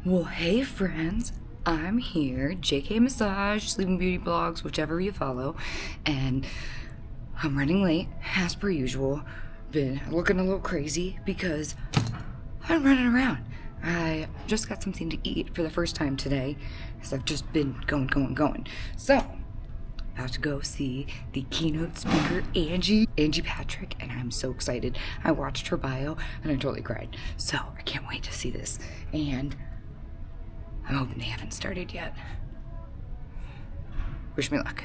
Well, hey friends, I'm here, JKAmassage, Sleeping Beauty Blogs, whichever you follow, and I'm running late, as per usual. Been looking a little crazy because I'm running around. I just got something to eat for the first time today, because I've just been going. So, about to go see the keynote speaker, Angie Patrick, and I'm so excited. I watched her bio, and I totally cried. So, I can't wait to see this, and I'm hoping they haven't started yet. Wish me luck.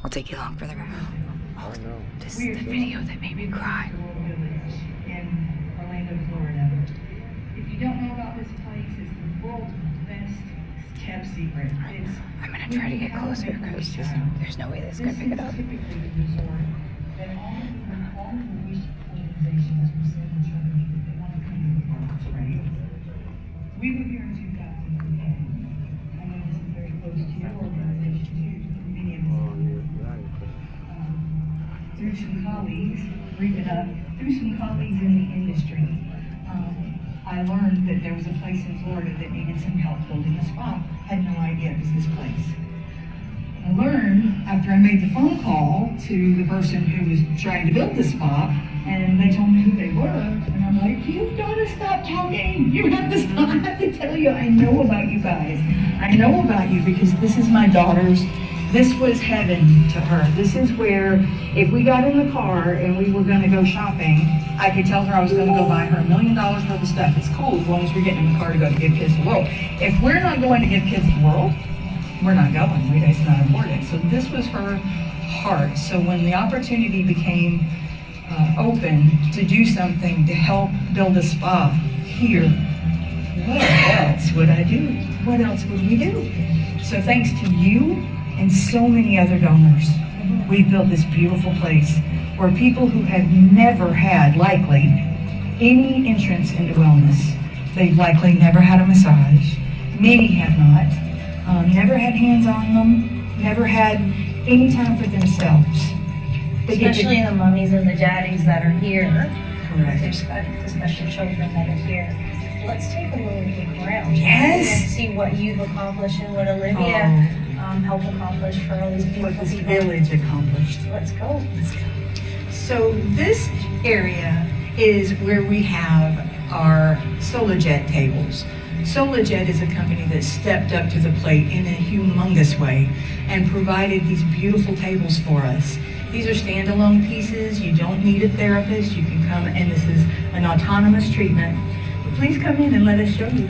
I'll take you along for the ride. Oh, no. This is the video that made me cry. In Orlando, Florida. If you don't know about this place, it's the world's best kept secret. I'm gonna try to get closer because there's no way this is gonna pick it up. We were here in 2010. I know this is very close to your organization too, many of us. Through some colleagues, through some colleagues in the industry, I learned that there was a place in Florida that needed some help building a spa. Had no idea it was this place. I learned after I made the phone call to the person who was trying to build the spa, and they told me who they were, and I'm like, you've got to stop talking. You have to stop. I have to tell you, I know about you guys. I know about you because this is my daughter's. This was heaven to her. This is where, if we got in the car and we were going to go shopping, I could tell her I was going to go buy her $1 million worth of stuff. It's cool as long as we're getting in the car to go to Give Kids the World. If we're not going to Give Kids the World, we're not going. It's not important. So this was her heart. So when the opportunity became open to do something to help build a spa here, what else would I do? What else would we do? So thanks to you and so many other donors, we've built this beautiful place where people who have never had, likely, any entrance into wellness, they've likely never had a massage, many have not, never had hands on them, never had any time for themselves. Especially the mummies and the daddies that are here. Correct. There's the special children that are here. Let's take a little look around. Yes. And see what you've accomplished and what Olivia helped accomplish for all these beautiful What this people. village accomplished. Let's go. So this area is where we have our SolarJet tables. SolarJet is a company that stepped up to the plate in a humongous way and provided these beautiful tables for us. These are standalone pieces. You don't need a therapist. You can come, and this is an autonomous treatment. But please come in and let us show you.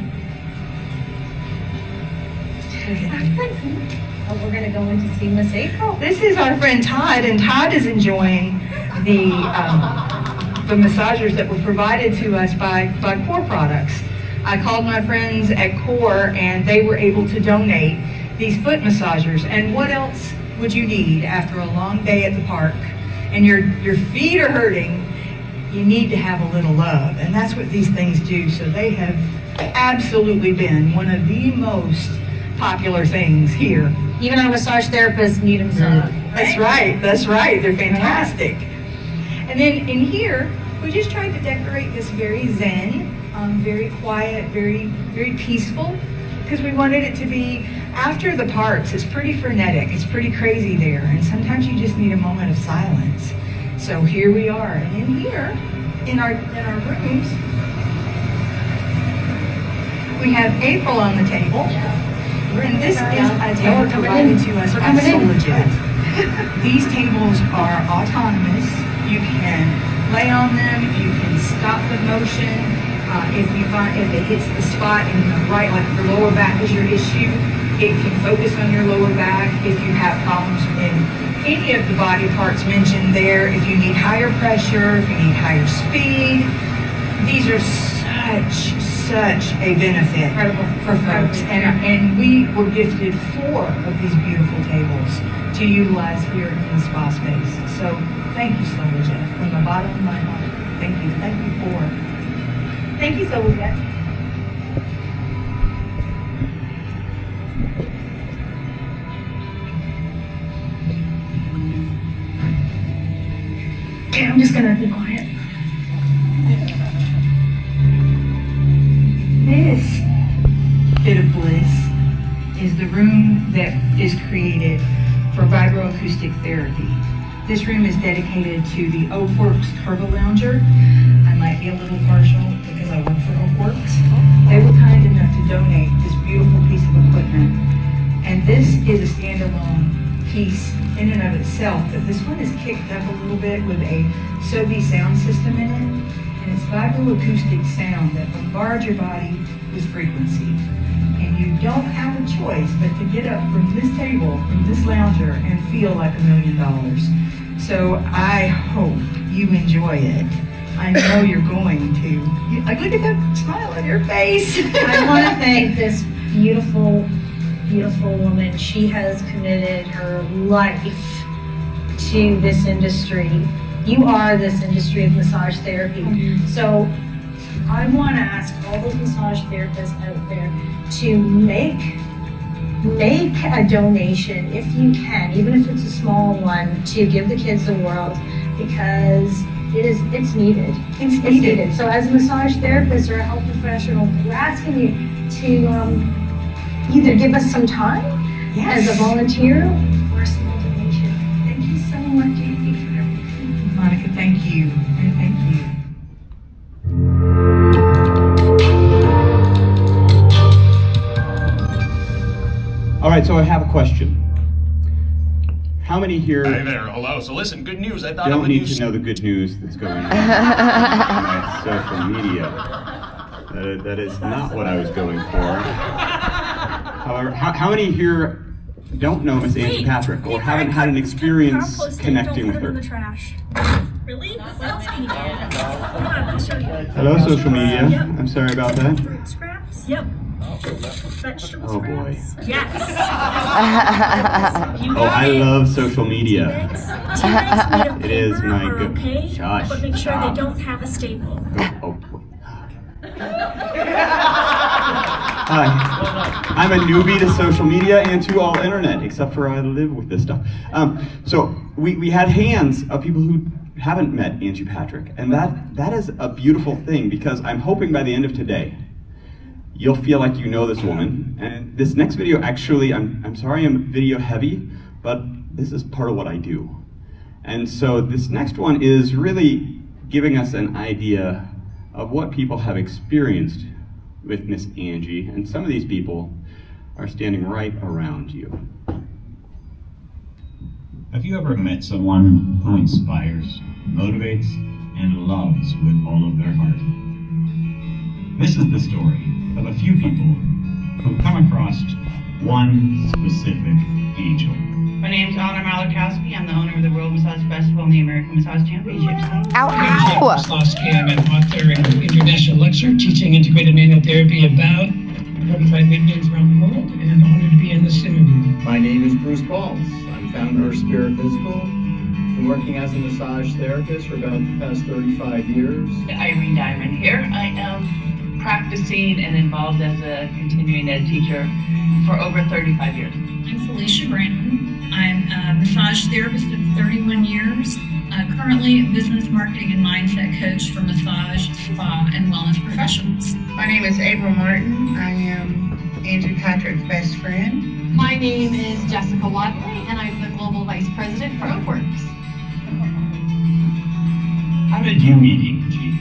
We're going to go in to see Miss April. This is our friend Todd, and Todd is enjoying the massagers that were provided to us by Core Products. I called my friends at Core, and they were able to donate these foot massagers. And what else would you need after a long day at the park and your feet are hurting? You need to have a little love, and that's what these things do. So they have absolutely been one of the most popular things here. Even our massage therapists need a massage. That's right. They're fantastic. And then in here, we just tried to decorate this very zen, very quiet, very peaceful, because we wanted it to be after the parks. It's pretty frenetic. It's pretty crazy there, and sometimes you just need a moment of silence. So here we are, and in here, in our rooms, we have April on the table. And this is a table provided to us by SolarJet. These tables are autonomous. You can lay on them. You can stop the motion. If it hits the spot in the right, like the lower back is your issue, it can focus on your lower back. If you have problems in any of the body parts mentioned there, if you need higher pressure, if you need higher speed, these are such a benefit for folks. And we were gifted 4 of these beautiful tables to utilize here in the spa space. So thank you, SolarJet, from the bottom of my heart. Thank you. Thank you for. Thank you, SolarJet. Okay, I'm just gonna be quiet. This room that is created for vibroacoustic therapy. This room is dedicated to the Oak Works Turbo Lounger. I might be a little partial because I work for Oak Works. They were kind enough to donate this beautiful piece of equipment. And this is a standalone piece in and of itself, but this one is kicked up a little bit with a Sobe sound system in it. And it's vibroacoustic sound that bombards your body with frequency. And you don't have a choice but to get up from this table, from this lounger, and feel like $1 million. So I hope you enjoy it. I know you're going to. Look at that smile on your face. I want to thank this beautiful, beautiful woman. She has committed her life to this industry. You are this industry of massage therapy. So I want to ask all those massage therapists out there to make a donation if you can, even if it's a small one, to give the kids the world, because it's needed. It's needed. So as a massage therapist or a health professional, we're asking you to either give us some time as a volunteer or a small donation. Thank you so much, JP, for everything. Monica, thank you. And thank you. All right, so I have a question. How many here Hi there, hello. So listen, good news. I thought don't of a need new to know the good news that's going on my social media? That is not what I was going for. However, how many here don't know Miss Angie Patrick or haven't had an experience connecting with her? Really? What else can you do? Come on, let me show you. Hello, social media. Yep. I'm sorry about that. Fruit scraps? Yep. Vegetable Oh boy. scraps? Yes. Oh, I love social media. T-Rex made of It is paper my are good- okay, Josh, but make sure stop. they don't have a staple. Oh. Hi. I'm a newbie to social media and to all internet, except for I live with this stuff. So we had hands of people who haven't met Angie Patrick, and that is a beautiful thing, because I'm hoping by the end of today, you'll feel like you know this woman. And this next video, actually, I'm sorry I'm video heavy, but this is part of what I do. And so this next one is really giving us an idea of what people have experienced with Miss Angie, and some of these people are standing right around you. Have you ever met someone who inspires, motivates, and loves with all of their heart? This is the story of a few people who come across one specific angel. My name's Anna Malakowski. I'm the owner of the World Massage Festival and the American Massage Championships. I'm an author and international lecturer teaching integrated manual therapy about 45 millions around the world, and honored to be in this interview. My name is Bruce Balls. I'm founder of Spirit Physical. Been working as a massage therapist for about the past 35 years. Irene Diamond here. I am practicing and involved as a continuing ed teacher for over 35 years. I'm Felicia Brandon. I'm a massage therapist of 31 years. Currently a business marketing and mindset coach for massage, spa, and wellness professionals. My name is April Martin. I am Angie Patrick's best friend. My name is Jessica Wadley, and I'm the Global Vice President for Oakworks. How did you meet Angie?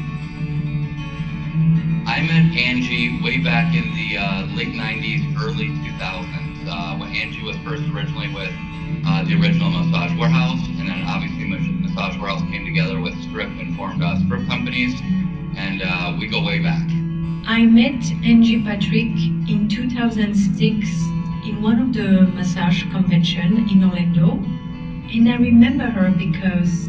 I met Angie way back in the late 90s, early 2000s, when Angie was first originally with the original Massage Warehouse, and then obviously Massage Warehouse came together with Strip and formed Strip companies, and we go way back. I met Angie Patrick in 2006 in one of the massage convention in Orlando, and I remember her because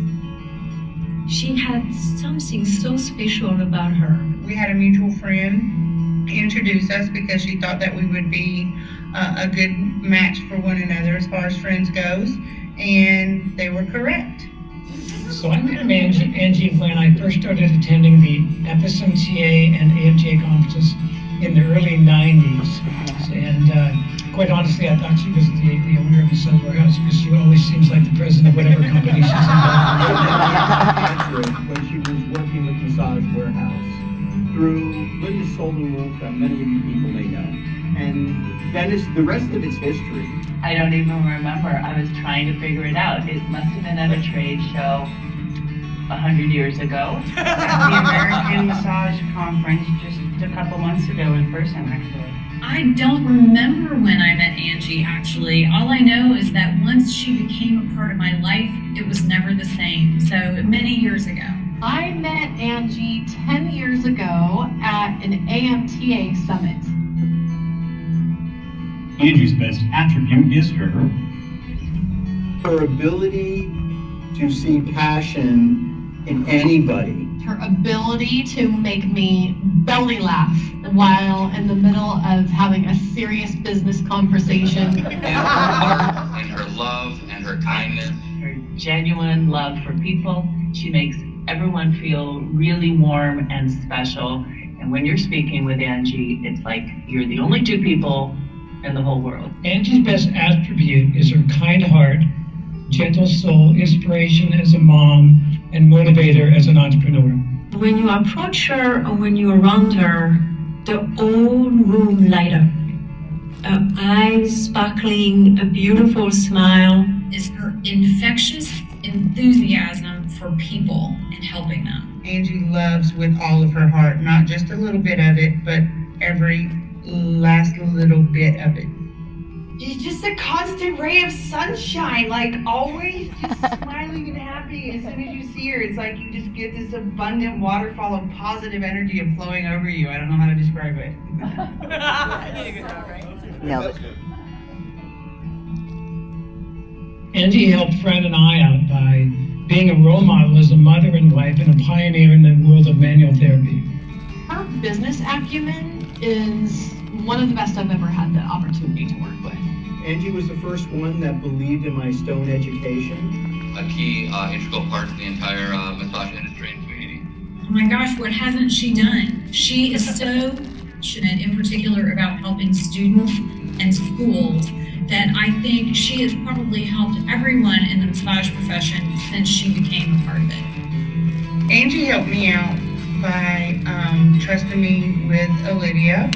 she had something so special about her. We had a mutual friend introduce us because she thought that we would be a good match for one another as far as friends goes, and they were correct. So I met Angie when I first started attending the FSMCA and AFJ conferences in the early 90s. And quite honestly, I thought she was the owner of the Massage Warehouse because she always seems like the president of whatever company she's involved When she was working with Massage Warehouse through Linda Soldenwolf, that many of you people may know. and then the rest of it's history. I don't even remember. I was trying to figure it out. It must have been at a trade show 100 years ago. At the American Massage Conference just a couple months ago in person, actually. I don't remember when I met Angie, actually. All I know is that once she became a part of my life, it was never the same. So many years ago. I met Angie 10 years ago at an AMTA summit. Angie's best attribute is her ability to see passion in anybody. Her ability to make me belly laugh while in the middle of having a serious business conversation. And her love and her kindness. Her genuine love for people. She makes everyone feel really warm and special. And when you're speaking with Angie, it's like you're the only two people in the whole world. Angie's best attribute is her kind heart, gentle soul, inspiration as a mom, and motivator as an entrepreneur. When you approach her or when you're around her, the whole room light up. Her eyes sparkling, a beautiful smile. Is her infectious enthusiasm for people and helping them. Angie loves with all of her heart, not just a little bit of it, but every last little bit of it. She's just a constant ray of sunshine, like always just smiling and happy. As soon as you see her, it's like you just get this abundant waterfall of positive energy of flowing over you. I don't know how to describe it. I did a good job, right? Nailed it. Angie helped Fran and I out by being a role model as a mother and wife and a pioneer in the world of manual therapy. Her business acumen is one of the best I've ever had the opportunity to work with. Angie was the first one that believed in my stone education. A key integral part of the entire massage industry and community. Oh my gosh, what hasn't she done? She is so passionate in particular about helping students and schools that I think she has probably helped everyone in the massage profession since she became a part of it. Angie helped me out by trusting me with Olivia.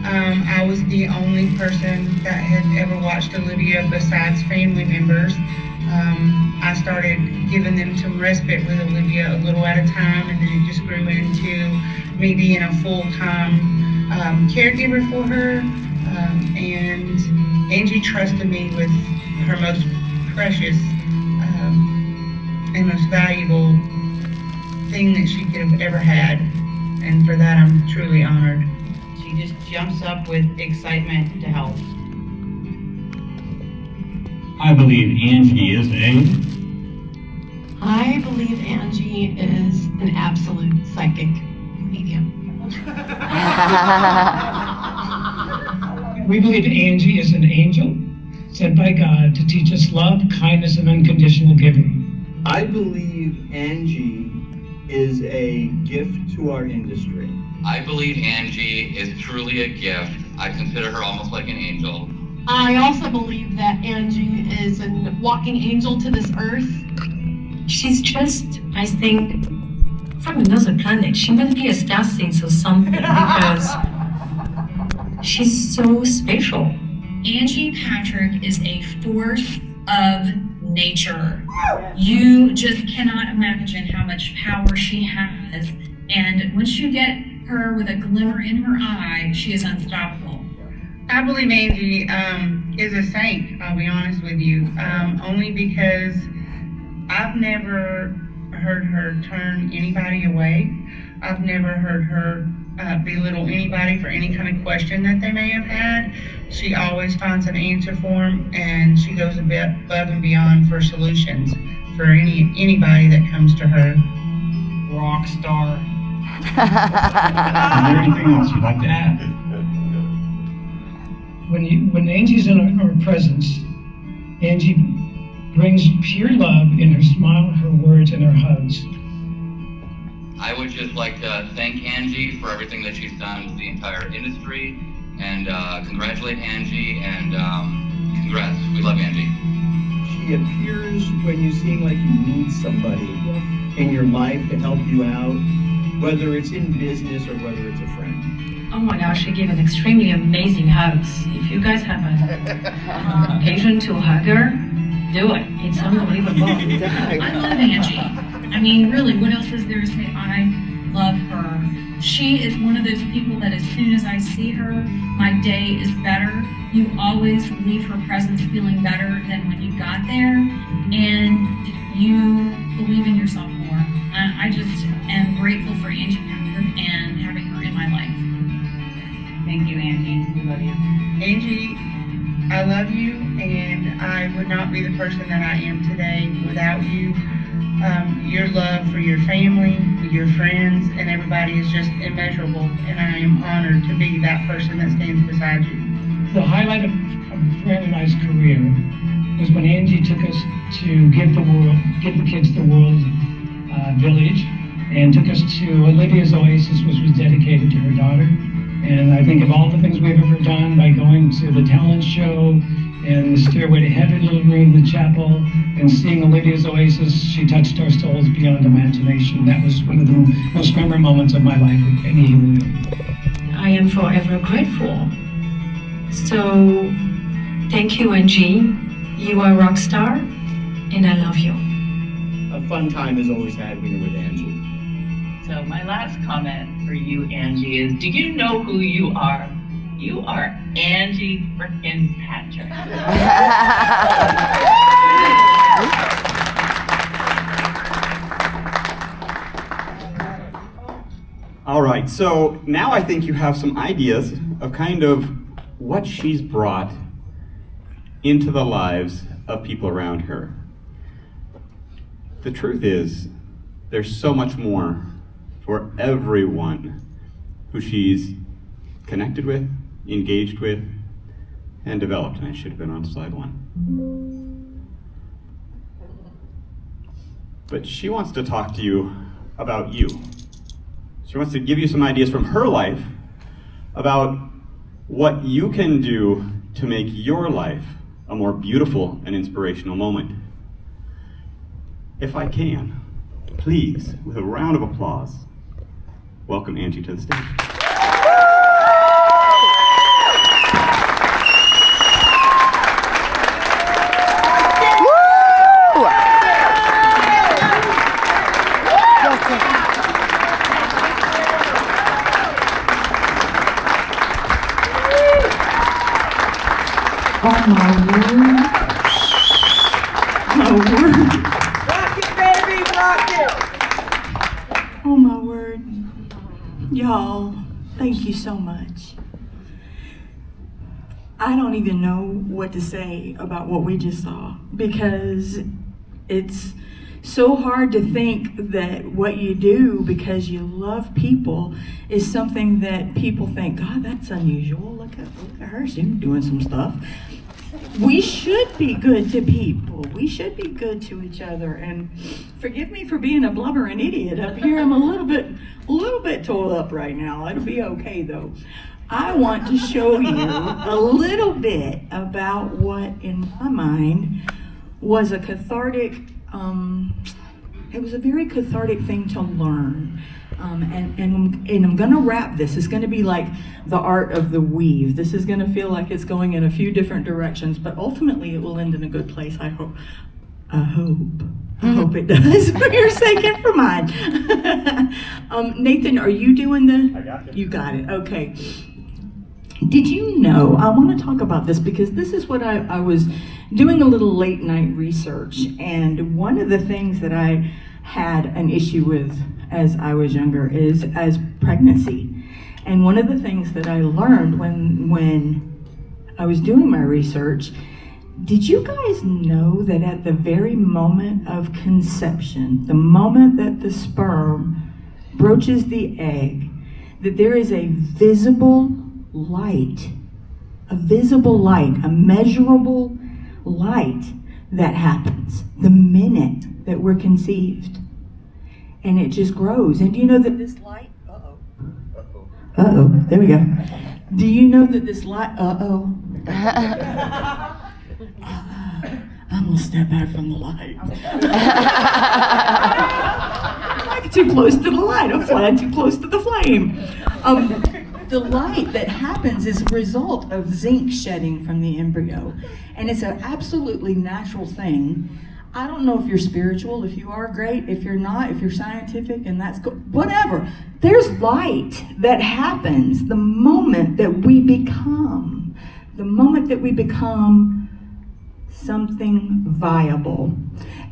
I was the only person that had ever watched Olivia besides family members. I started giving them some respite with Olivia a little at a time, and then it just grew into me being a full-time caregiver for her. And Angie trusted me with her most precious and most valuable thing that she could have ever had. And for that, I'm truly honored. She just jumps up with excitement to help. I believe Angie is I believe Angie is an absolute psychic medium. We believe Angie is an angel sent by God to teach us love, kindness, and unconditional giving. I believe Angie is a gift to our industry. I believe Angie is truly a gift. I consider her almost like an angel. I also believe that Angie is a walking angel to this earth. She's just, I think, from another planet. She must be a star seed or something because she's so special. Angie Patrick is a force of nature. You just cannot imagine how much power she has. And once you get her with a glimmer in her eye, she is unstoppable. I believe Angie is a saint, I'll be honest with you, only because I've never heard her turn anybody away. I've never heard her belittle anybody for any kind of question that they may have had. She always finds an answer for them, and she goes above and beyond for solutions for anybody that comes to her. Rock star. Is there anything else you'd like to add? When Angie's in our presence, Angie brings pure love in her smile, her words, and her hugs. I would just like to thank Angie for everything that she's done to the entire industry, and congratulate Angie, and congrats. We love Angie. She appears when you seem like you need somebody in your life to help you out. whether it's in business or whether it's a friend. Oh my gosh, she gave an extremely amazing hugs. If you guys have an occasion to hug her, do it. It's unbelievable. I love Angie. I mean, really, what else is there to say? I love her. She is one of those people that as soon as I see her, my day is better. You always leave her presence feeling better than when you got there, and you believe in yourself more. I just am grateful for Angie Patrick and having her in my life. Thank you, Angie. We love you. Angie, I love you, and I would not be the person that I am today without you. Your love for your family, your friends, and everybody is just immeasurable, and I am honored to be that person that stands beside you. The highlight of Fran and I's career was when Angie took us to give the kids the world village, and took us to Olivia's Oasis, which was dedicated to her daughter. And I think of all the things we've ever done, by going to the talent show and the Stairway to Heaven little room, the chapel, and seeing Olivia's Oasis, she touched our souls beyond imagination. That was one of the most memorable moments of my life with any human being. I am forever grateful. So, thank you, Angie. You are a rock star, and I love you. A fun time is always had when you're with Angie. So my last comment for you, Angie, is do you know who you are? You are Angie frickin' Patrick. All right, so now I think you have some ideas of kind of what she's brought into the lives of people around her. The truth is, there's so much more for everyone who she's connected with, engaged with, and developed. And I should have been on slide 1. But she wants to talk to you about you. She wants to give you some ideas from her life about what you can do to make your life a more beautiful and inspirational moment. If I can, please, with a round of applause, welcome Angie to the stage. Oh my word. My word. Rock it, baby, rock it! Oh my word. Y'all, thank you so much. I don't even know what to say about what we just saw, because it's so hard to think that what you do because you love people is something that people think, God, that's unusual. Look at her, she's doing some stuff. We should be good to people. We should be good to each other. And forgive me for being a blubbering idiot up here. I'm a little bit tore up right now. It'll be okay though. I want to show you a little bit about what, in my mind, was a cathartic. It was a very cathartic thing to learn. And I'm going to wrap this. It's going to be like the art of the weave. This is going to feel like it's going in a few different directions, but ultimately it will end in a good place, I hope. I hope it does, for your sake and for mine. Nathan, are you doing the? I got it. You got it, okay. Did you know, I want to talk about this because this is what I was doing a little late night research, and one of the things that I had an issue with as I was younger is as pregnancy. And one of the things that I learned when I was doing my research, did you guys know that at the very moment of conception, the moment that the sperm broaches the egg, that there is a visible light, a measurable light that happens the minute that we're conceived. And it just grows. And do you know that this light, there we go. Do you know that this light, I'm gonna step back from the light. I can too close to the light. I'm flying too close to the flame. The light that happens is a result of zinc shedding from the embryo. And it's an absolutely natural thing. I don't know if you're spiritual. If you are, great. If you're not, if you're scientific, and that's good, whatever. There's light that happens the moment that we become. The moment that we become something viable.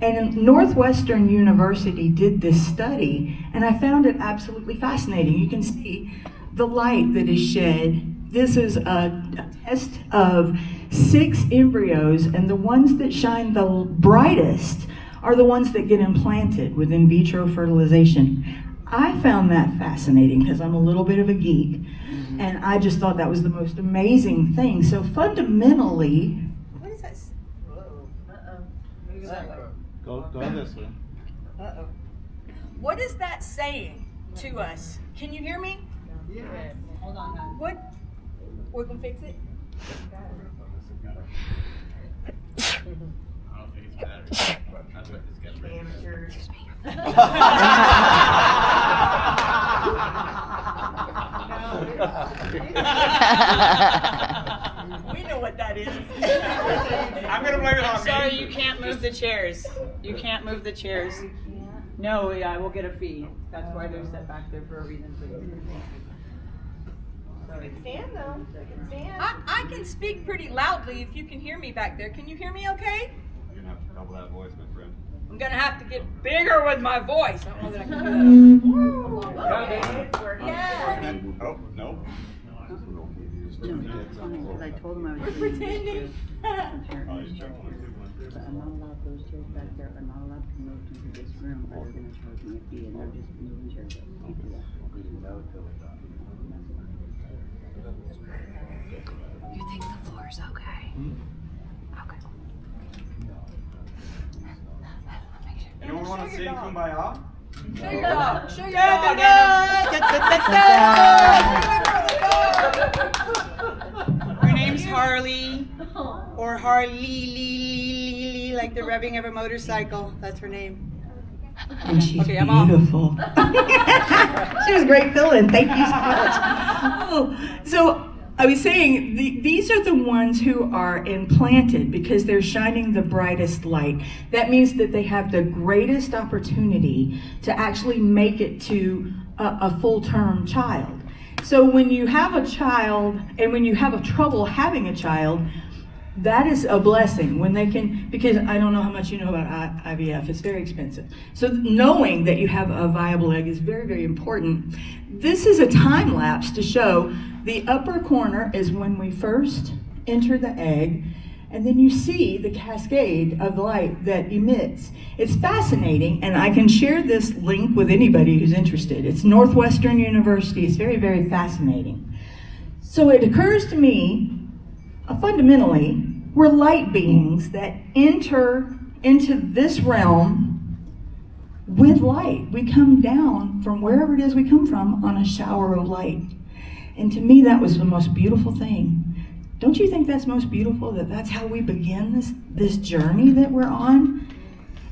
And Northwestern University did this study, and I found it absolutely fascinating. You can see the light that is shed. This is a test of 6 embryos, and the ones that shine the brightest are the ones that get implanted with in vitro fertilization. I found that fascinating because I'm a little bit of a geek, and I just thought that was the most amazing thing. So fundamentally, What is that? Go this way. Uh-oh. What is that saying to us? Can you hear me? Yes. Hold on. What? We can fix it? I don't think it's battery, but that's what this gets ready. Amateurs. We know what that is. I'm gonna blame it on me. Sorry, you can't move the chairs. You can't move the chairs. No, I will get a fee. That's why they're set back there for a reason. Stand though. Stand. I can speak pretty loudly if you can hear me back there. Can you hear me okay? You're gonna have to double that voice, my friend. I'm gonna have to get bigger with my voice. I don't know that I can do that. Yeah. Oh, no. No, that's funny, because I told him I was We're pretending. but I'm not allowed, those chairs back there are not allowed to move into this room, or they're gonna charge me a fee, and they're just moving chairs. Can't do that. You think the floor's okay? Okay. Anyone want to sing Kumbaya? Show your dog. Show your dog. Her name's Harley, or Harley, like the revving of a motorcycle. That's her name. and she's Okay, I'm off. beautiful. She was great filling. Thank you so much. Oh, so I was saying, these are the ones who are implanted because they're shining the brightest light. That means that they have the greatest opportunity to actually make it to a full-term child. So when you have a child, and when you have trouble having a child, that is a blessing when they can, because I don't know how much you know about IVF, it's very expensive. So knowing that you have a viable egg is very, very important. This is a time lapse to show the upper corner is when we first enter the egg, and then you see the cascade of light that emits. It's fascinating, and I can share this link with anybody who's interested. It's Northwestern University. It's very, very fascinating. So it occurs to me, fundamentally, we're light beings that enter into this realm with light. We come down from wherever it is we come from on a shower of light. And to me, that was the most beautiful thing. Don't you think that's most beautiful, that that's how we begin this journey that we're on?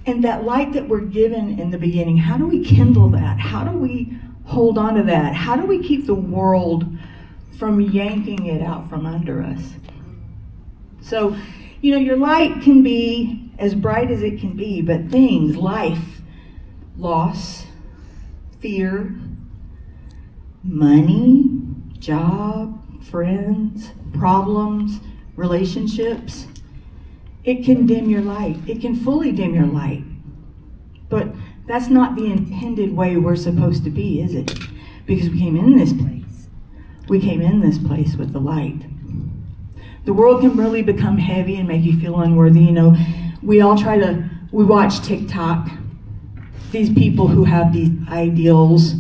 And that light that we're given in the beginning, how do we kindle that? How do we hold on to that? How do we keep the world from yanking it out from under us? So, you know, your light can be as bright as it can be, but things, life, loss, fear, money, job, friends, problems, relationships, it can dim your light. It can fully dim your light. But that's not the intended way we're supposed to be, is it? Because we came in this place. We came in this place with the light. The world can really become heavy and make you feel unworthy. You know, we watch TikTok. These people who have these ideals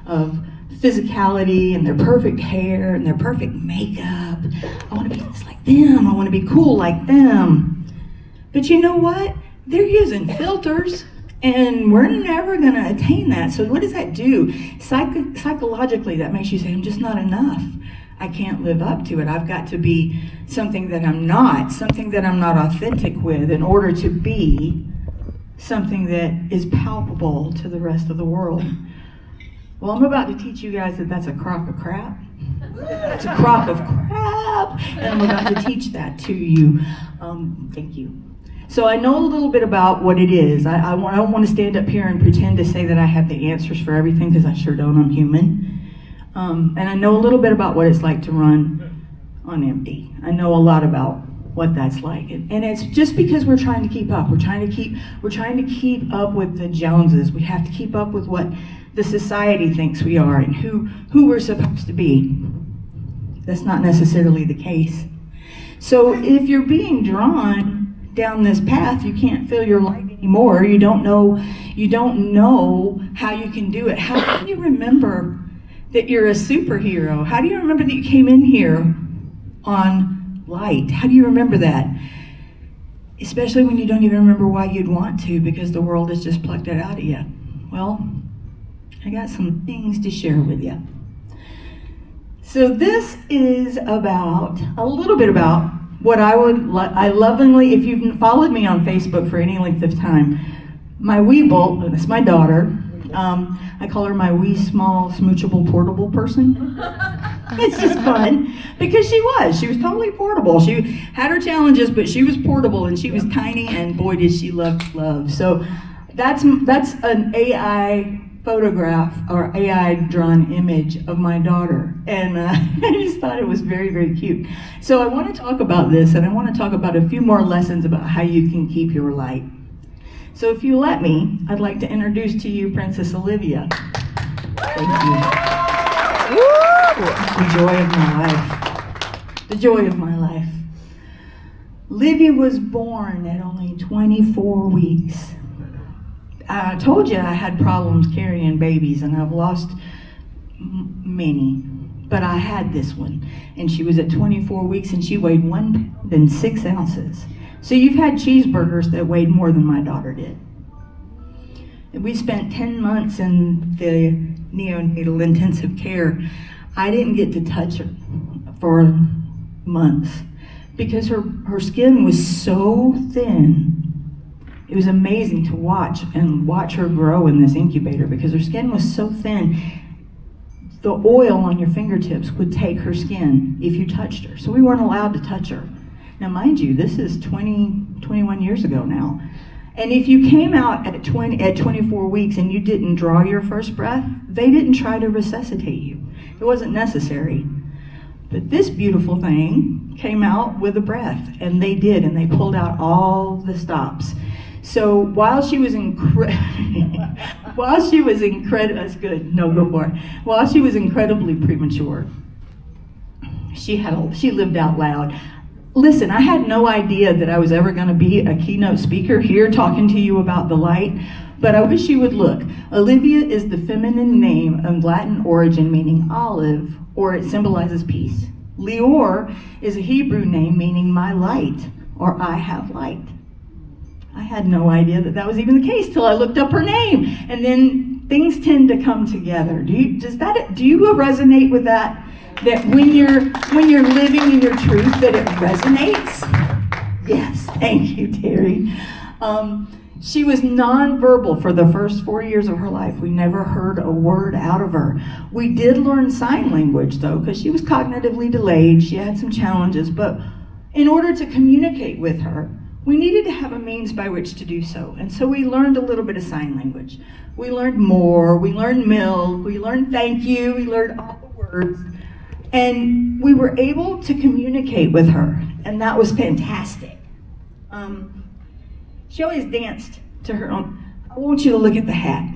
of physicality and their perfect hair and their perfect makeup. I want to be just like them. I want to be cool like them. But you know what? They're using filters, and we're never going to attain that. So what does that do? Psychologically, that makes you say, I'm just not enough. I can't live up to it. I've got to be something that I'm not, something that I'm not authentic with in order to be something that is palpable to the rest of the world. Well, I'm about to teach you guys that that's a crock of crap. It's a crock of crap, and I'm about to teach that to you. Thank you. So I know a little bit about what it is. I don't want to stand up here and pretend to say that I have the answers for everything, because I sure don't. I'm human. And I know a little bit about what it's like to run on empty. I know a lot about what that's like, and it's just because we're trying to keep up. We're trying to keep up with the Joneses. We have to keep up with what the society thinks we are and who we're supposed to be. That's not necessarily the case. So if you're being drawn down this path, you can't feel your light anymore. You don't know how you can do it. How do you remember that you're a superhero? How do you remember that you came in here on light? How do you remember that? Especially when you don't even remember why you'd want to, because the world has just plucked it out of you. Well, I got some things to share with you. So this is about, a little bit about what I lovingly, if you've followed me on Facebook for any length of time, my Weeble, that's my daughter, I call her my wee, small, smoochable, portable person. It's just fun, because she was totally portable. She had her challenges, but she was portable, and she was tiny, and boy, did she love. So that's an AI photograph or AI drawn image of my daughter, and I just thought it was very, very cute. So I want to talk about this, and I want to talk about a few more lessons about how you can keep your light. So if you let me, I'd like to introduce to you Princess Olivia. Thank you. The joy of my life. The joy of my life. Livy was born at only 24 weeks. I told you I had problems carrying babies, and I've lost many, but I had this one, and she was at 24 weeks, and she weighed 1 pound and 6 ounces. So you've had cheeseburgers that weighed more than my daughter did. And we spent 10 months in the neonatal intensive care. I didn't get to touch her for months because her skin was so thin. It was amazing to watch her grow in this incubator, because her skin was so thin. The oil on your fingertips would take her skin if you touched her. So we weren't allowed to touch her. Now, mind you, this is 21 years ago now. And if you came out at 24 weeks and you didn't draw your first breath, they didn't try to resuscitate you. It wasn't necessary. But this beautiful thing came out with a breath, and they did, and they pulled out all the stops. So while she was that's good. No, go for it. While she was incredibly premature, she lived out loud. Listen, I had no idea that I was ever going to be a keynote speaker here talking to you about the light, but I wish you would look. Olivia is the feminine name of Latin origin meaning olive, or it symbolizes peace. Leor is a Hebrew name meaning my light, or I have light. I had no idea that was even the case till I looked up her name, and then things tend to come together. Do you resonate with that? That when you're living in your truth, that it resonates? Yes, thank you, Terry. She was nonverbal for the first 4 years of her life. We never heard a word out of her. We did learn sign language, though, because she was cognitively delayed. She had some challenges, but in order to communicate with her, we needed to have a means by which to do so. And so we learned a little bit of sign language. We learned more, we learned milk, we learned thank you, we learned all the words. And we were able to communicate with her, and that was fantastic. She always danced to her own. I want you to look at the hat.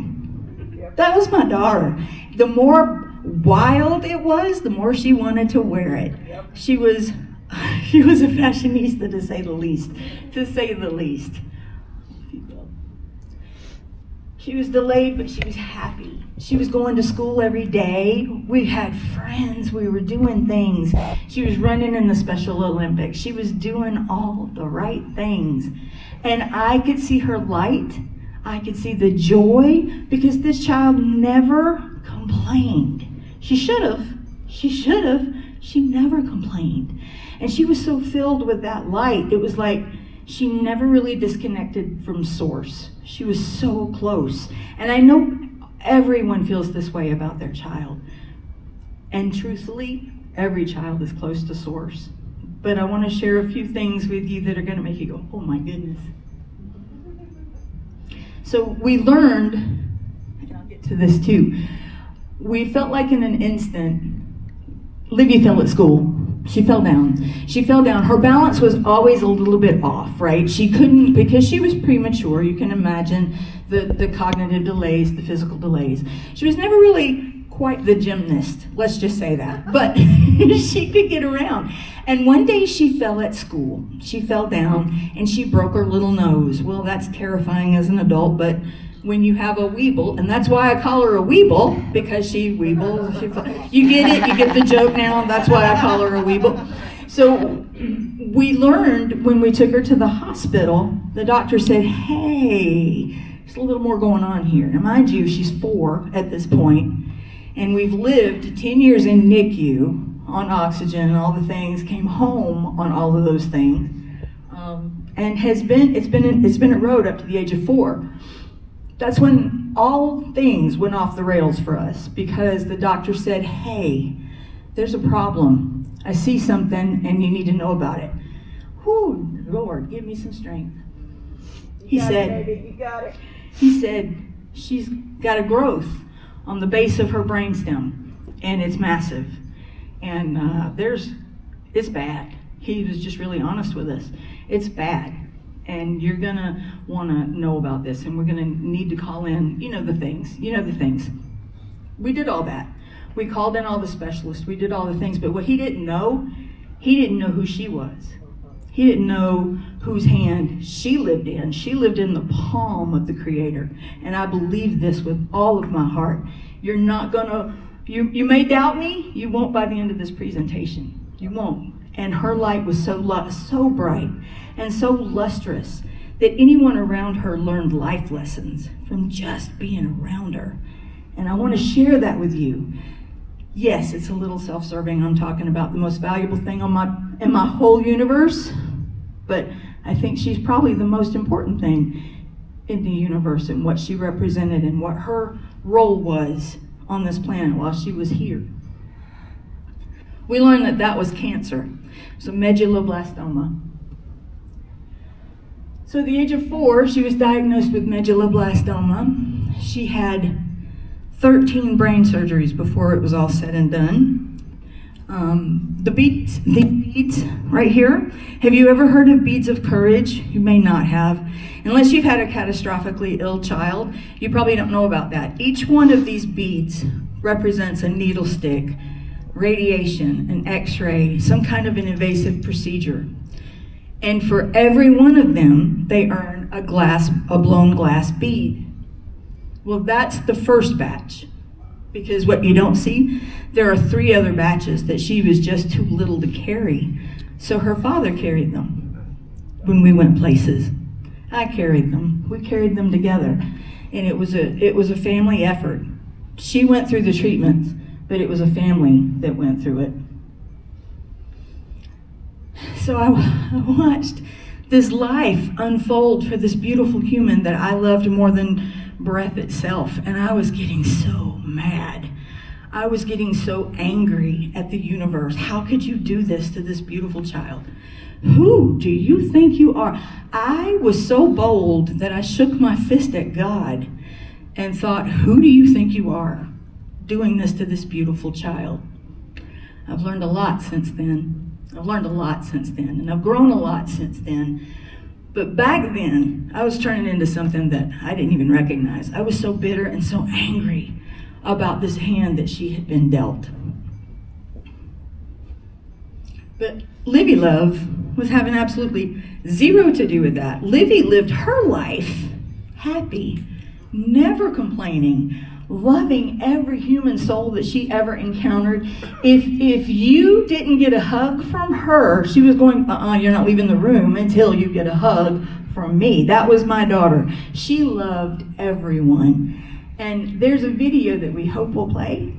That was my daughter. The more wild it was, the more she wanted to wear it. She was a fashionista, to say the least. She was delayed, but she was happy. She was going to school every day. We had friends. We were doing things. She was running in the Special Olympics. She was doing all the right things. And I could see her light. I could see the joy, because this child never complained. She should have. She never complained. And she was so filled with that light. It was like she never really disconnected from source. She was so close. And I know everyone feels this way about their child. And truthfully, every child is close to source. But I want to share a few things with you that are going to make you go, oh my goodness. So we learned, and I'll get to this too, we felt like in an instant, Livy fell at school. She fell down. She fell down. Her balance was always a little bit off, right? She couldn't, because she was premature, you can imagine the cognitive delays, the physical delays. She was never really quite the gymnast, let's just say that. But she could get around. And one day she fell at school. She fell down and she broke her little nose. Well, that's terrifying as an adult, but when you have a weeble, and that's why I call her a weeble, because she weebles. You get it? You get the joke now? That's why I call her a weeble. So we learned when we took her to the hospital, the doctor said, hey, there's a little more going on here. Now, mind you, she's 4 at this point, and we've lived 10 years in NICU on oxygen and all the things, came home on all of those things, and it's been a road up to the age of 4. That's when all things went off the rails for us, because the doctor said, hey, there's a problem. I see something and you need to know about it. Whew, Lord, give me some strength. He said, she's got a growth on the base of her brainstem, and it's massive. And it's bad. He was just really honest with us. It's bad. And you're gonna wanna know about this, and we're gonna need to call in, you know the things. We did all that. We called in all the specialists, we did all the things, but what he didn't know who she was. He didn't know whose hand she lived in. She lived in the palm of the Creator. And I believe this with all of my heart. You're not gonna, you may doubt me, you won't by the end of this presentation. You won't. And her light was so bright and so lustrous that anyone around her learned life lessons from just being around her. And I want to share that with you. Yes, it's a little self-serving. I'm talking about the most valuable thing in my whole universe, but I think she's probably the most important thing in the universe, and what she represented and what her role was on this planet while she was here. We learned that was cancer, so medulloblastoma. So at the age of 4, she was diagnosed with medulloblastoma. She had 13 brain surgeries before it was all said and done. The beads right here. Have you ever heard of beads of courage? You may not have. Unless you've had a catastrophically ill child, you probably don't know about that. Each one of these beads represents a needle stick, radiation, an x-ray, some kind of an invasive procedure. And for every one of them, they earn a blown glass bead. Well, that's the first batch, because what you don't see, there are 3 other batches that she was just too little to carry. So her father carried them when we went places. I carried them. We carried them together. And it was a family effort. She went through the treatments, but it was a family that went through it. So I watched this life unfold for this beautiful human that I loved more than breath itself, and I was getting so mad. I was getting so angry at the universe. How could you do this to this beautiful child? Who do you think you are? I was so bold that I shook my fist at God and thought, who do you think you are doing this to this beautiful child? I've learned a lot since then. And I've grown a lot since then. But back then, I was turning into something that I didn't even recognize. I was so bitter and so angry about this hand that she had been dealt. But Livy Love was having absolutely zero to do with that. Livy lived her life happy, never complaining, loving every human soul that she ever encountered. If you didn't get a hug from her, she was going, you're not leaving the room until you get a hug from me. That was my daughter. She loved everyone. And there's a video that we hope will play.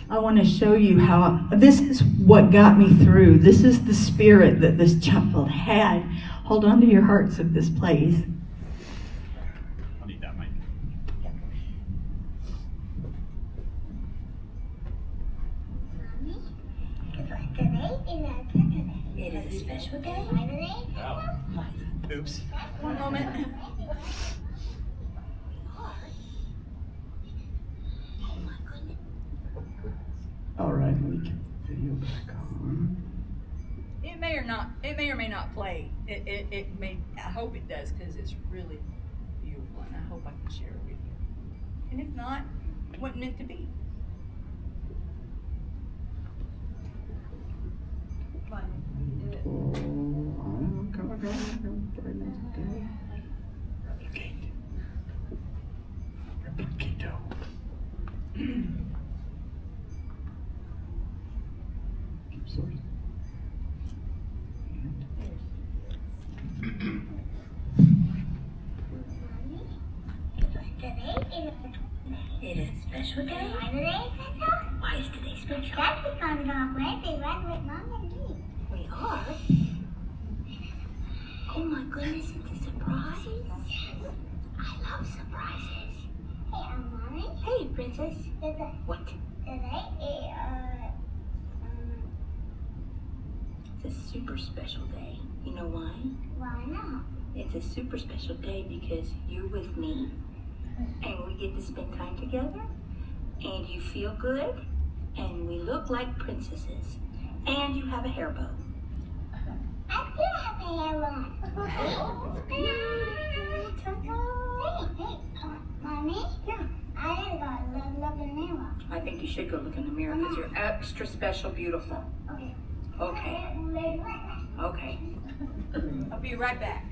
I want to show you how, this is what got me through. This is the spirit that this child had. Hold on to your hearts if this plays. I'll need It is a special day. Oops. One moment. All right, let me get the video back on. It may or may not play. It may. I hope it does because it's really beautiful, and I hope I can share it with you. And if not, it wasn't meant to be. Come on, you do it. Come on. Keynote. Keep sorting. It is a special day. Why is today special? That's because we're all playing right with Mom and me. We are. Oh my goodness, it's a surprise. I love surprises. Hey, Mommy. Hey, Princess. What? Today It's a super special day. You know why? why not? It's a super special day because you're with me and we get to spend time together and you feel good and we look like princesses and you have a hair bow. I do have a hair on. Mommy? Yeah. I gotta go look in the mirror. I think you should go look in the mirror because you're extra special beautiful. Okay. Okay. Okay. I'll be right back.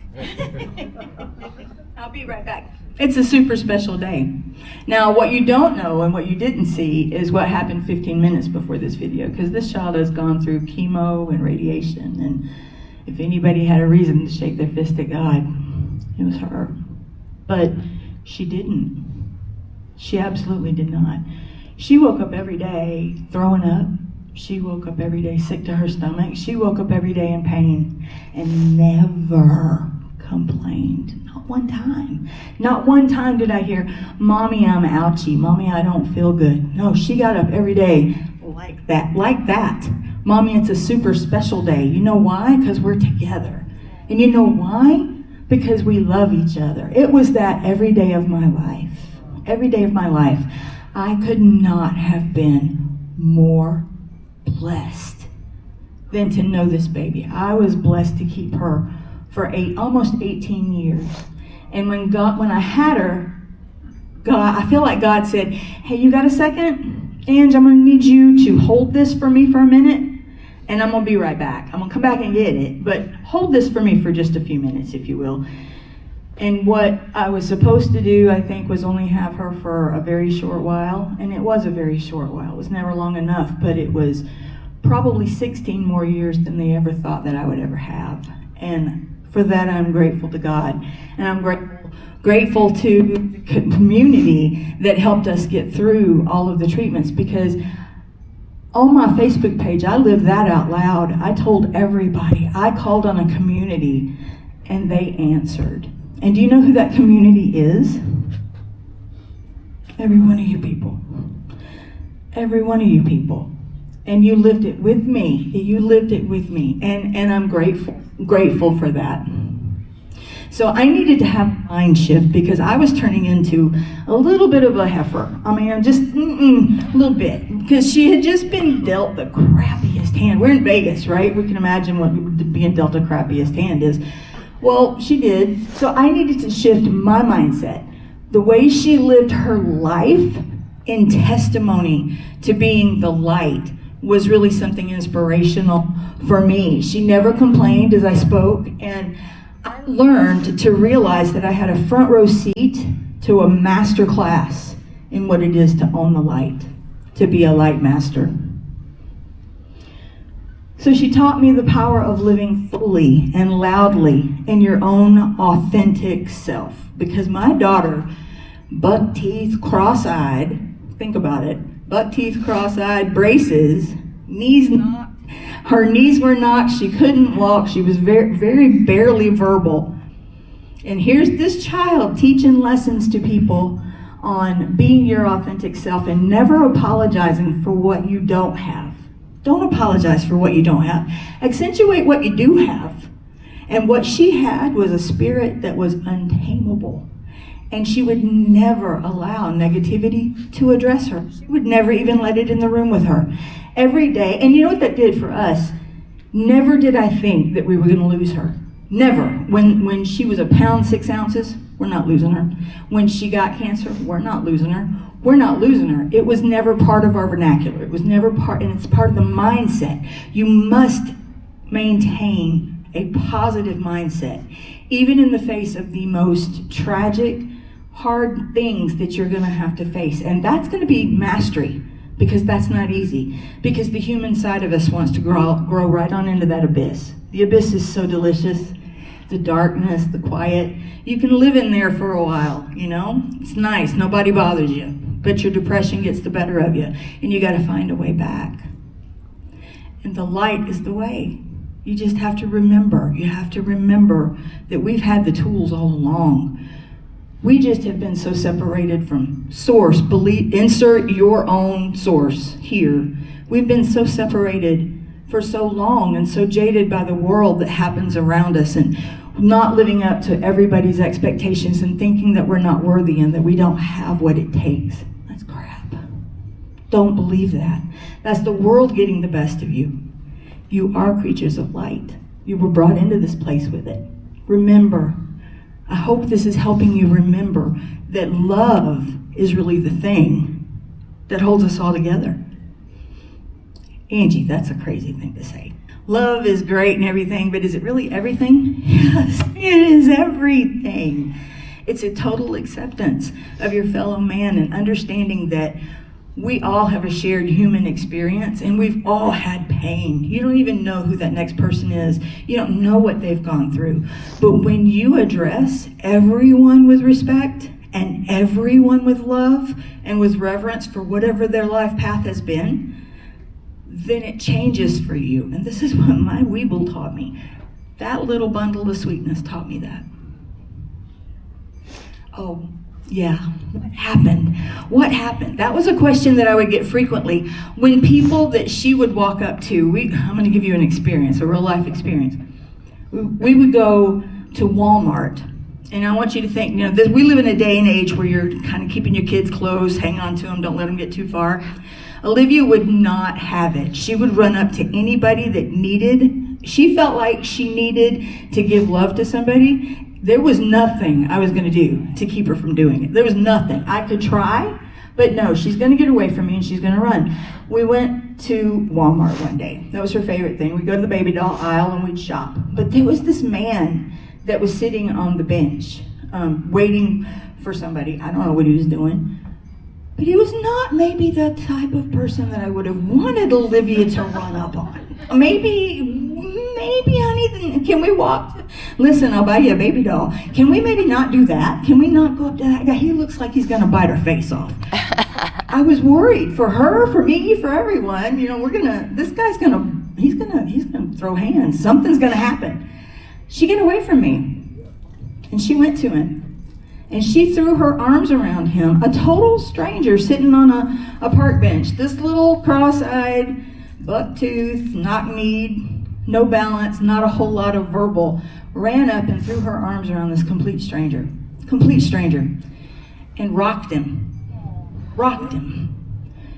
I'll be right back. It's a super special day. Now, what you don't know and what you didn't see is what happened 15 minutes before this video, because this child has gone through chemo and radiation, and if anybody had a reason to shake their fist at God, it was her. But she didn't. She absolutely did not. She woke up every day throwing up. She woke up every day sick to her stomach. She woke up every day in pain and never complained. Not one time. Not one time did I hear, Mommy, I'm ouchy. Mommy, I don't feel good. No, she got up every day like that. Like that. Mommy, it's a super special day. You know why? Because we're together. And you know why? Because we love each other. It was that every day of my life. Every day of my life. I could not have been more blessed than to know this baby. I was blessed to keep her for almost 18 years. And when I had her, I feel like God said, hey, you got a second? Ange, I'm gonna need you to hold this for me for a minute, and I'm gonna be right back. I'm gonna come back and get it, but hold this for me for just a few minutes, if you will. And what I was supposed to do, I think, was only have her for a very short while, and it was a very short while. It was never long enough, but it was probably 16 more years than they ever thought that I would ever have. And for that, I'm grateful to God. And I'm grateful to the community that helped us get through all of the treatments, because on my Facebook page, I lived that out loud. I told everybody. I called on a community, and they answered. And do you know who that community is? Every one of you people. Every one of you people. And you lived it with me. You lived it with me. And I'm grateful for that. So I needed to have a mind shift because I was turning into a little bit of a heifer. I mean, just a little bit. Because she had just been dealt the crappiest hand. We're in Vegas, right? We can imagine what being dealt the crappiest hand is. Well, she did. So I needed to shift my mindset. The way she lived her life in testimony to being the light was really something inspirational for me. She never complained as I spoke, and I learned to realize that I had a front row seat to a master class in what it is to own the light, to be a light master. So she taught me the power of living fully and loudly in your own authentic self. Because my daughter, buck teeth, cross-eyed, think about it, buck teeth, cross-eyed, braces, knees knocked, her knees were knocked, she couldn't walk, she was very, very barely verbal. And here's this child teaching lessons to people on being your authentic self and never apologizing for what you don't have. Don't apologize for what you don't have. Accentuate what you do have. And what she had was a spirit that was untamable. And she would never allow negativity to address her. She would never even let it in the room with her. Every day, and you know what that did for us? Never did I think that we were going to lose her. Never. When she was 1 pound 6 ounces, we're not losing her. When she got cancer, we're not losing her. We're not losing her. It was never part of our vernacular. It was never part, and it's part of the mindset. You must maintain a positive mindset, even in the face of the most tragic, hard things that you're going to have to face. And that's going to be mastery, because that's not easy. Because the human side of us wants to grow right on into that abyss. The abyss is so delicious. The darkness, the quiet. You can live in there for a while, you know? It's nice. Nobody bothers you. But your depression gets the better of you. And you got to find a way back. And the light is the way. You just have to remember. You have to remember that we've had the tools all along. We just have been so separated from source. Insert your own source here. We've been so separated for so long and so jaded by the world that happens around us, and not living up to everybody's expectations and thinking that we're not worthy and that we don't have what it takes. That's crap. Don't believe that. That's the world getting the best of you. You are creatures of light. You were brought into this place with it. Remember, I hope this is helping you remember that love is really the thing that holds us all together. Angie, that's a crazy thing to say. Love is great and everything, but is it really everything? Yes, it is everything. It's a total acceptance of your fellow man and understanding that we all have a shared human experience and we've all had pain. You don't even know who that next person is. You don't know what they've gone through. But when you address everyone with respect and everyone with love and with reverence for whatever their life path has been, then it changes for you. And this is what my Weeble taught me. That little bundle of sweetness taught me that. Oh, yeah, what happened? What happened? That was a question that I would get frequently when people that she would walk up to, I'm going to give you an experience, a real life experience. We would go to Walmart, and I want you to think, you know, we live in a day and age where you're kind of keeping your kids close, hang on to them, don't let them get too far. Olivia would not have it. She would run up to anybody that she felt like she needed to give love to somebody. There was nothing I was going to do to keep her from doing it. There was nothing. I could try, but no, she's going to get away from me and she's going to run. We went to Walmart one day. That was her favorite thing. We'd go to the baby doll aisle and we'd shop. But there was this man that was sitting on the bench, waiting for somebody. I don't know what he was doing. But he was not maybe the type of person that I would have wanted Olivia to run up on. Maybe, honey, can we walk? Listen, I'll buy you a baby doll. Can we maybe not do that? Can we not go up to that guy? He looks like he's gonna bite our face off. I was worried for her, for me, for everyone. You know, this guy's he's gonna throw hands. Something's gonna happen. She got away from me, and she went to him. And she threw her arms around him, a total stranger sitting on a park bench. This little cross-eyed, buck-toothed, knock-kneed, no balance, not a whole lot of verbal, ran up and threw her arms around this complete stranger, and rocked him.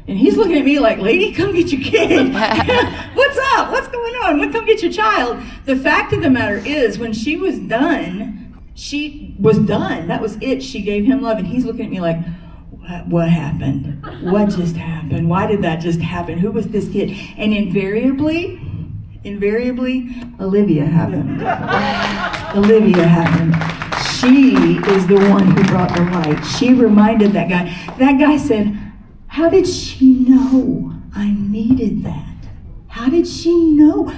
And he's looking at me like, lady, come get your kid. What's up? What's going on? Come get your child. The fact of the matter is, when she was done, that was it. She gave him love, and he's looking at me like, what happened? What just happened? Why did that just happen? Who was this kid? And invariably, Olivia happened. Olivia happened. She is the one who brought the light. She reminded that guy. That guy said, how did she know I needed that? How did she know?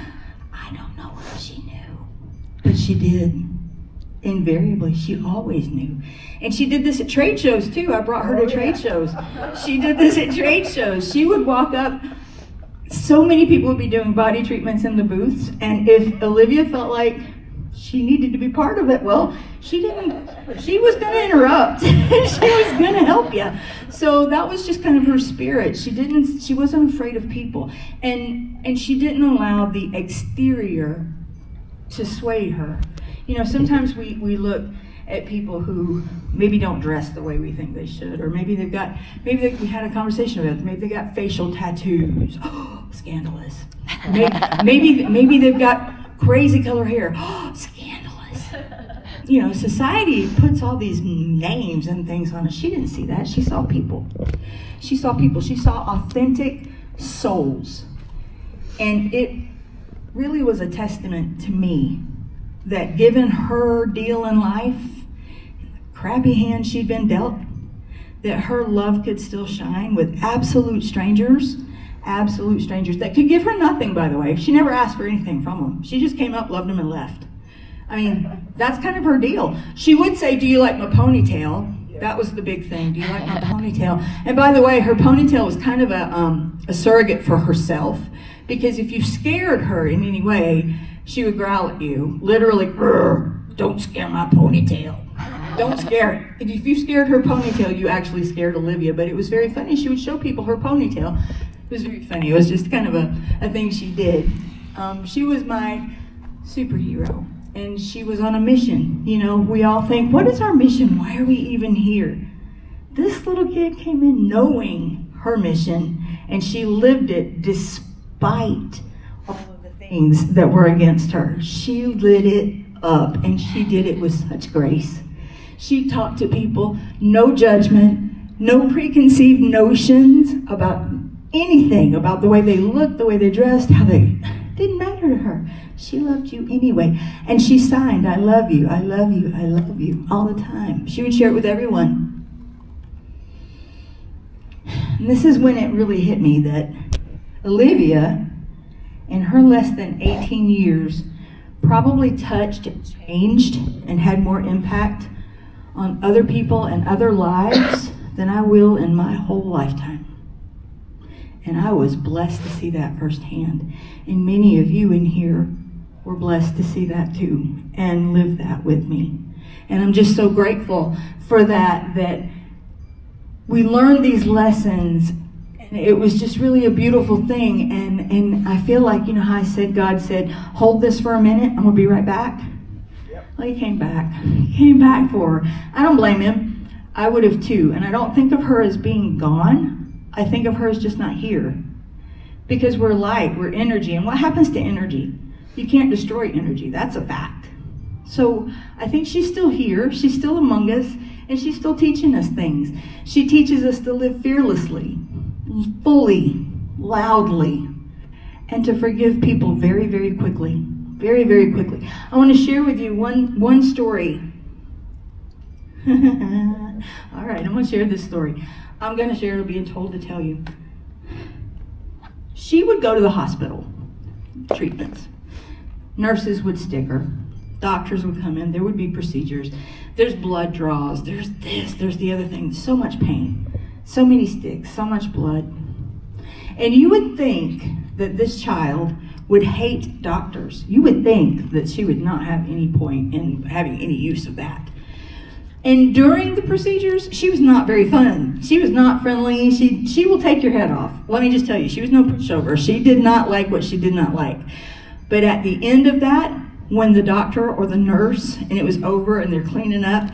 I don't know if she knew, but she did. Invariably, she always knew. And she did this at trade shows too. I brought her to trade shows. She did this at trade shows. She would walk up. So many people would be doing body treatments in the booths, and if Olivia felt like she needed to be part of it. Well, she didn't. She was going to interrupt. She was going to help you. So that was just kind of her spirit. She wasn't afraid of people, and she didn't allow the exterior to sway her. You know, sometimes we look at people who maybe don't dress the way we think they should, or maybe we had a conversation about it, maybe they got facial tattoos. Oh, scandalous. Maybe they've got crazy color hair. Oh, scandalous. You know, society puts all these names and things on us. She didn't see that. She saw people. She saw people. She saw authentic souls. And it really was a testament to me that given her deal in life, the crappy hand she'd been dealt, that her love could still shine with absolute strangers that could give her nothing, by the way. She never asked for anything from them. She just came up, loved them, and left. I mean, that's kind of her deal. She would say, do you like my ponytail? That was the big thing. Do you like my ponytail? And by the way, her ponytail was kind of a surrogate for herself, because if you scared her in any way, she would growl at you, literally, don't scare my ponytail. Don't scare it. If you scared her ponytail, you actually scared Olivia, but it was very funny. She would show people her ponytail. It was very funny. It was just kind of a thing she did. She was my superhero, and she was on a mission. You know, we all think, what is our mission? Why are we even here? This little kid came in knowing her mission, and she lived it despite all of the things that were against her. She lit it up, and she did it with such grace. She talked to people, no judgment, no preconceived notions about anything, about the way they looked, the way they dressed, how they didn't matter to her. She loved you anyway. And she signed, I love you, I love you, I love you, all the time. She would share it with everyone. And this is when it really hit me that Olivia, in her less than 18 years, probably touched and changed and had more impact on other people and other lives than I will in my whole lifetime. And I was blessed to see that firsthand. And many of you in here were blessed to see that too and live that with me. And I'm just so grateful for that we learned these lessons. And it was just really a beautiful thing. And I feel like, you know how I said, God said, hold this for a minute, I'm going to be right back. Well, he came back. He came back for her. I don't blame him. I would have too. And I don't think of her as being gone. I think of her as just not here. Because we're light, we're energy. And what happens to energy? You can't destroy energy. That's a fact. So I think she's still here. She's still among us. And she's still teaching us things. She teaches us to live fearlessly, fully, loudly, and to forgive people very, very quickly. Very, very quickly. I want to share with you one story. All right, I'm going to share this story. I'm going to share it, being told to tell you. She would go to the hospital, treatments. Nurses would stick her. Doctors would come in. There would be procedures. There's blood draws. There's this. There's the other thing. So much pain. So many sticks. So much blood. And you would think that this child would hate doctors. You would think that she would not have any point in having any use of that. And during the procedures, she was not very fun. She was not friendly. She will take your head off. Let me just tell you, she was no pushover. She did not like what she did not like. But at the end of that, when the doctor or the nurse, and it was over and they're cleaning up,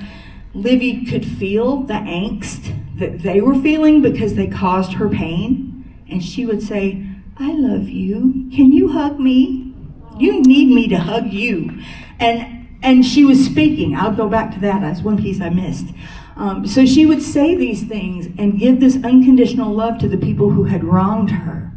Livy could feel the angst that they were feeling because they caused her pain. And she would say, I love you. Can you hug me? You need me to hug you. And she was speaking. I'll go back to that. That's one piece I missed. So she would say these things and give this unconditional love to the people who had wronged her.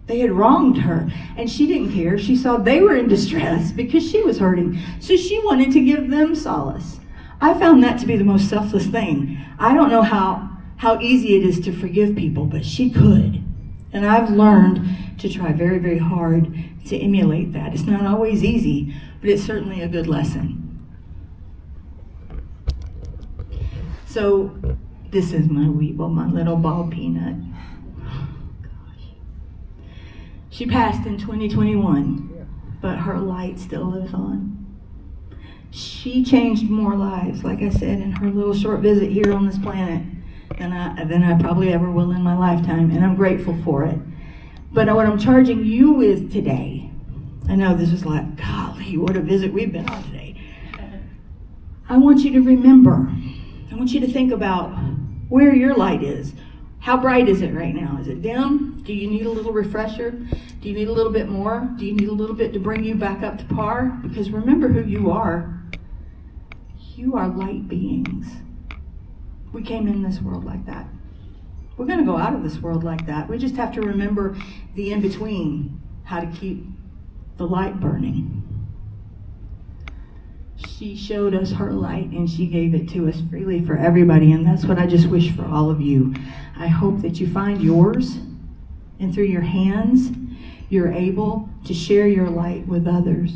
They had wronged her, and she didn't care. She saw they were in distress because she was hurting. So she wanted to give them solace. I found that to be the most selfless thing. I don't know how easy it is to forgive people, but she could. And I've learned to try very, very hard to emulate that. It's not always easy, but it's certainly a good lesson. So this is my Weeble, my little ball peanut. She passed in 2021, but her light still lives on. She changed more lives, like I said, in her little short visit here on this planet than I probably ever will in my lifetime, and I'm grateful for it. But what I'm charging you with today, I know this is like, golly, what a visit we've been on today. I want you to remember, I want you to think about where your light is. How bright is it right now? Is it dim? Do you need a little refresher? Do you need a little bit more? Do you need a little bit to bring you back up to par? Because remember who you are. You are light beings. We came in this world like that. We're going to go out of this world like that. We just have to remember the in-between, how to keep the light burning. She showed us her light and she gave it to us freely for everybody, and that's what I just wish for all of you. I hope that you find yours, and through your hands, you're able to share your light with others.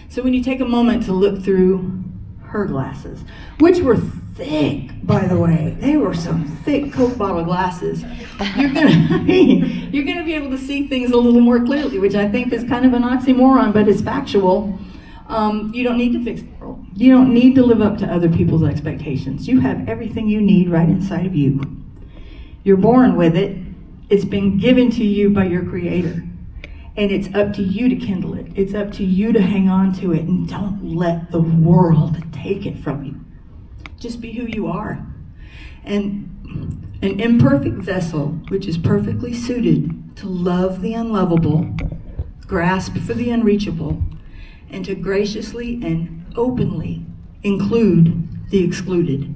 So when you take a moment to look through her glasses, which were thick, by the way, they were some thick Coke bottle glasses, you're gonna be able to see things a little more clearly, which I think is kind of an oxymoron, but it's factual. You don't need to fix the world. You don't need to live up to other people's expectations. You have everything you need right inside of you. You're born with it. It's been given to you by your Creator. And it's up to you to kindle it. It's up to you to hang on to it, and don't let the world take it from you. Just be who you are. And an imperfect vessel, which is perfectly suited to love the unlovable, grasp for the unreachable, and to graciously and openly include the excluded.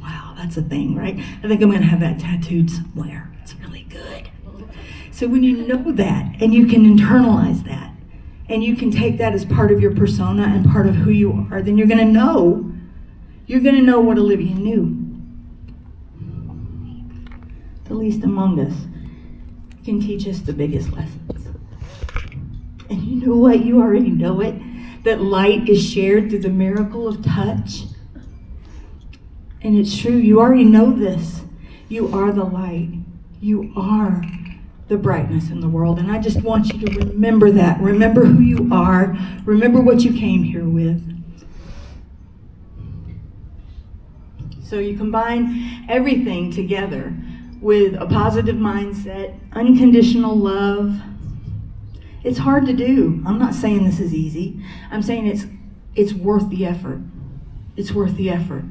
Wow, that's a thing, right? I think I'm going to have that tattooed somewhere. It's really good. So when you know that, and you can internalize that, and you can take that as part of your persona and part of who you are, then you're going to know what Olivia knew. The least among us can teach us the biggest lessons. And you know what? You already know it. That light is shared through the miracle of touch. And it's true. You already know this. You are the light. You are the brightness in the world. And I just want you to remember that. Remember who you are. Remember what you came here with. So you combine everything together with a positive mindset, unconditional love. It's hard to do. I'm not saying this is easy. I'm saying it's worth the effort. It's worth the effort.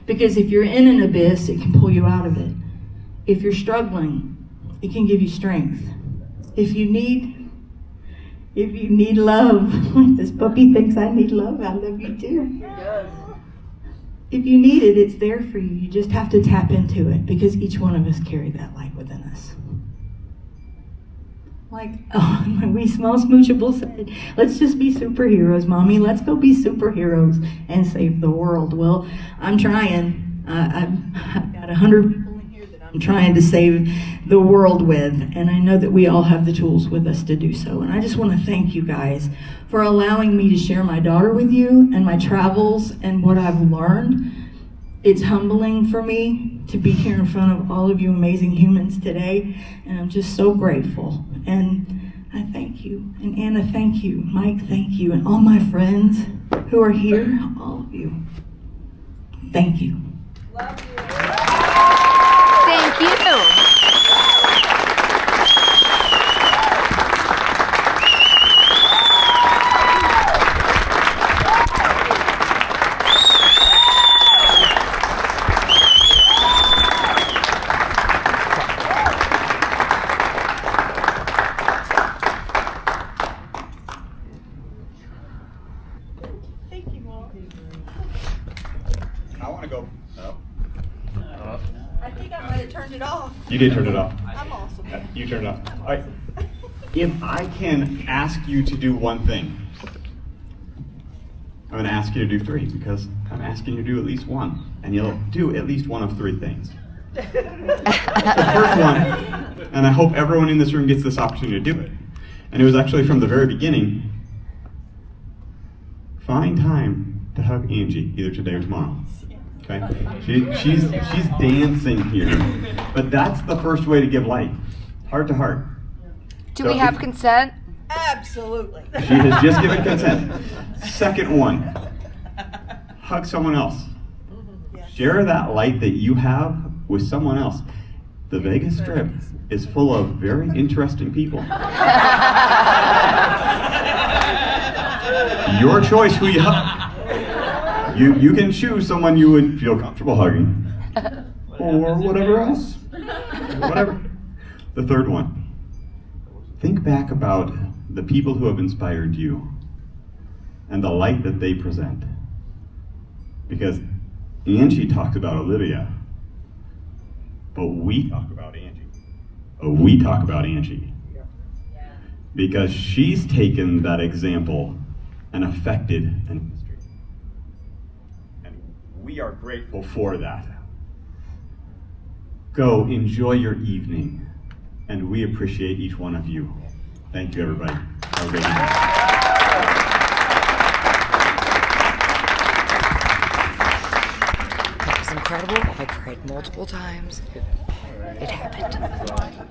Because if you're in an abyss, it can pull you out of it. If you're struggling, it can give you strength. If you need love, this puppy thinks I need love, I love you too. If you need it, it's there for you. You just have to tap into it, because each one of us carry that light within us. Like, when we small smoochable said, let's just be superheroes, Mommy. Let's go be superheroes and save the world. Well, I'm trying. I've got 100 people in here that I'm trying to save the world with, and I know that we all have the tools with us to do so. And I just want to thank you guys for allowing me to share my daughter with you and my travels and what I've learned. It's humbling for me to be here in front of all of you amazing humans today, and I'm just so grateful. And I thank you. And Anna, thank you. Mike, thank you. And all my friends who are here, all of you, thank you. Love you. Thank you. You did turn it off. I'm awesome. You turned it off. All right. If I can ask you to do one thing, I'm going to ask you to do three, because I'm asking you to do at least one, and you'll do at least one of three things. The first one, and I hope everyone in this room gets this opportunity to do it, and it was actually from the very beginning, find time to hug Angie, either today or tomorrow. Okay? She's dancing here. But that's the first way to give light. Heart to heart. Do we have consent? Absolutely. Absolutely. She has just given consent. Second one, hug someone else. Share that light that you have with someone else. The Vegas Strip is full of very interesting people. Your choice who you hug. You can choose someone you would feel comfortable hugging. Or whatever else. Whatever. The third one. Think back about the people who have inspired you and the light that they present. Because Angie talks about Olivia, but we talk about Angie. We talk about Angie. Because she's taken that example and affected an industry. And we are grateful for that. Go enjoy your evening, and we appreciate each one of you. Thank you, everybody. Have a great evening. That was incredible. I cried multiple times. It happened.